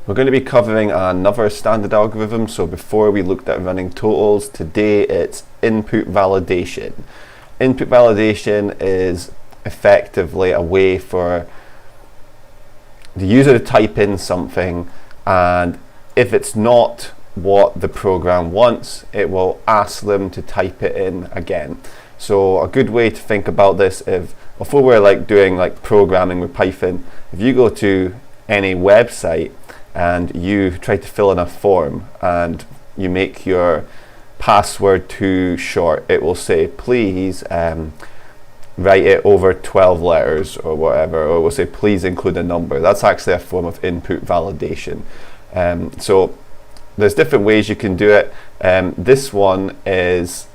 We're going to be covering another standard algorithm. So before we looked at running totals, today it's input validation. Input validation is effectively a way for the user to type in something, and if it's not what the program wants, it will ask them to type it in again. So a good way to think about this, if before we're doing programming with Python, if you go to any website and you try to fill in a form and you make your password too short, it will say please write it over 12 letters or whatever, or it will say please include a number. That's actually a form of input validation. So there's different ways you can do it. This one is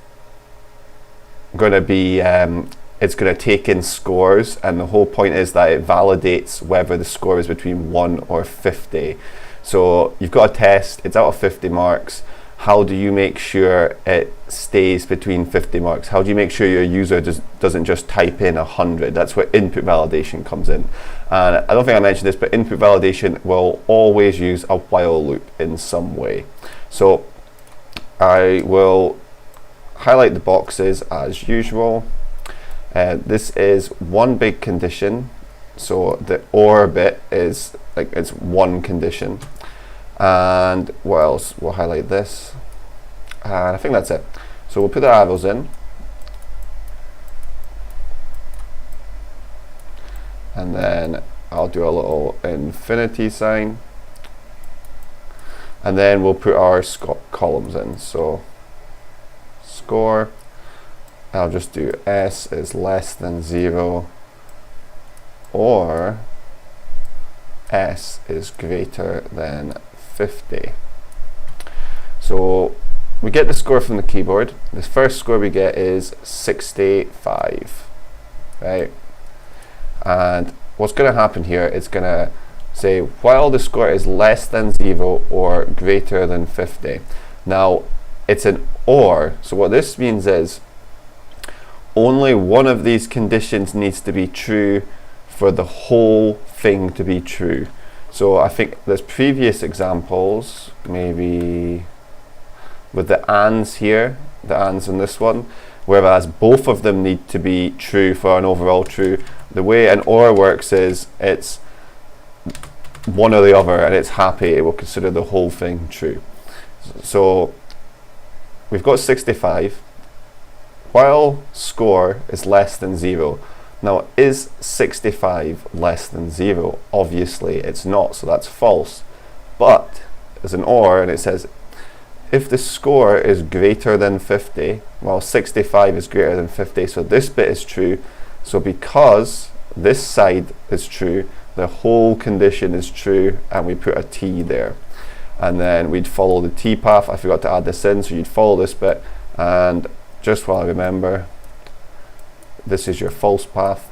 going to be it's going to take in scores, and the whole point is that it validates whether the score is between 1 or 50. So you've got a test, it's out of 50 marks. How do you make sure it stays between 50 marks? How do you make sure your user doesn't just type in 100? That's where input validation comes in. And I don't think I mentioned this, but input validation will always use a while loop in some way. So I will highlight the boxes as usual. This is one big condition. So the OR bit is it's one condition. And what else? We'll highlight this. And I think that's it. So we'll put the arrows in. And then I'll do a little infinity sign. And then we'll put our columns in. So score, I'll just do S is less than 0 or S is greater than 50. So we get the score from the keyboard. The first score we get is 65, right? And what's going to happen here is going to say while the score is less than 0 or greater than 50. Now it's an OR, so what this means is only one of these conditions needs to be true for the whole thing to be true. So I think there's previous examples, maybe with the ands here, the ands in this one, whereas both of them need to be true for an overall true. The way an OR works is it's one or the other, and it's happy, it will consider the whole thing true. So we've got 65. While score is less than 0. Now, is 65 less than 0? Obviously it's not, so that's false. But there's an OR, and it says if the score is greater than 50, well, 65 is greater than 50, so this bit is true. So because this side is true, the whole condition is true, and we put a T there. And then we'd follow the T path. I forgot to add this in, so you'd follow this bit, and just while I remember, this is your false path.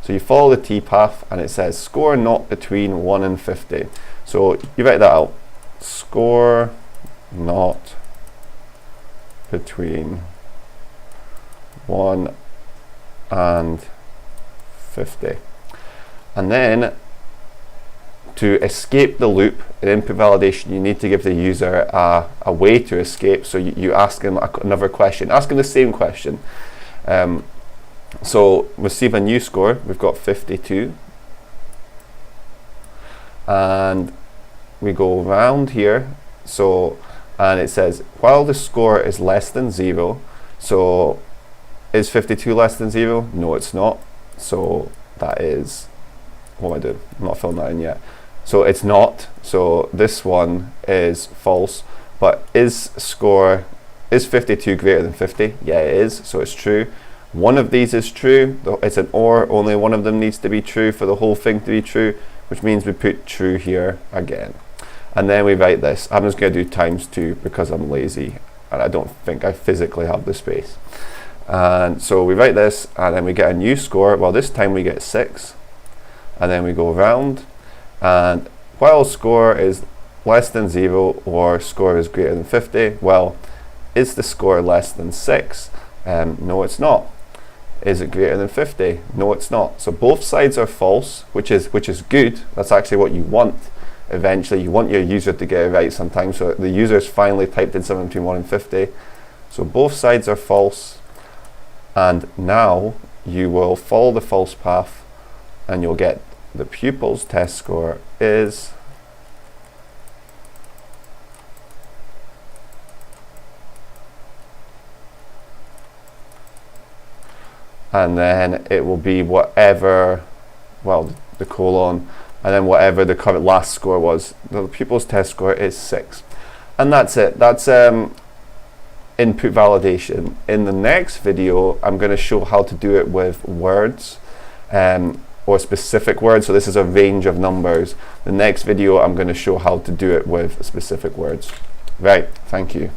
So you follow the T path, and it says score not between 1 and 50. So you write that out. Score not between 1 and 50. And then to escape the loop in input validation, you need to give the user a way to escape. So you ask them another question, ask them the same question. So receive a new score, we've got 52. And we go around here, and it says while the score is less than 0, so is 52 less than 0? No, it's not. So that is, what am I doing? I'm not filling that in yet. So it's not, so this one is false. But is 52 greater than 50? Yeah, it is, so it's true. One of these is true, it's an OR, only one of them needs to be true for the whole thing to be true, which means we put true here again. And then we write this. I'm just going to do ×2 because I'm lazy and I don't think I physically have the space. And so we write this, and then we get a new score. Well, this time we get 6, and then we go around, and while score is less than 0 or score is greater than 50, well, is the score less than 6? No, it's not. Is it greater than 50? No, it's not. So both sides are false, which is good. That's actually what you want. eventually. You want your user to get it right sometimes. So the user's finally typed in something between 1 and 50. So both sides are false. And now you will follow the false path and you'll get the pupil's test score is and then it will be whatever, well, the colon, and then whatever the current last score was. The pupil's test score is 6. And that's it. That's input validation. In the next video, I'm going to show how to do it with words or specific words. So this is a range of numbers. The next video, I'm going to show how to do it with specific words. Right, thank you.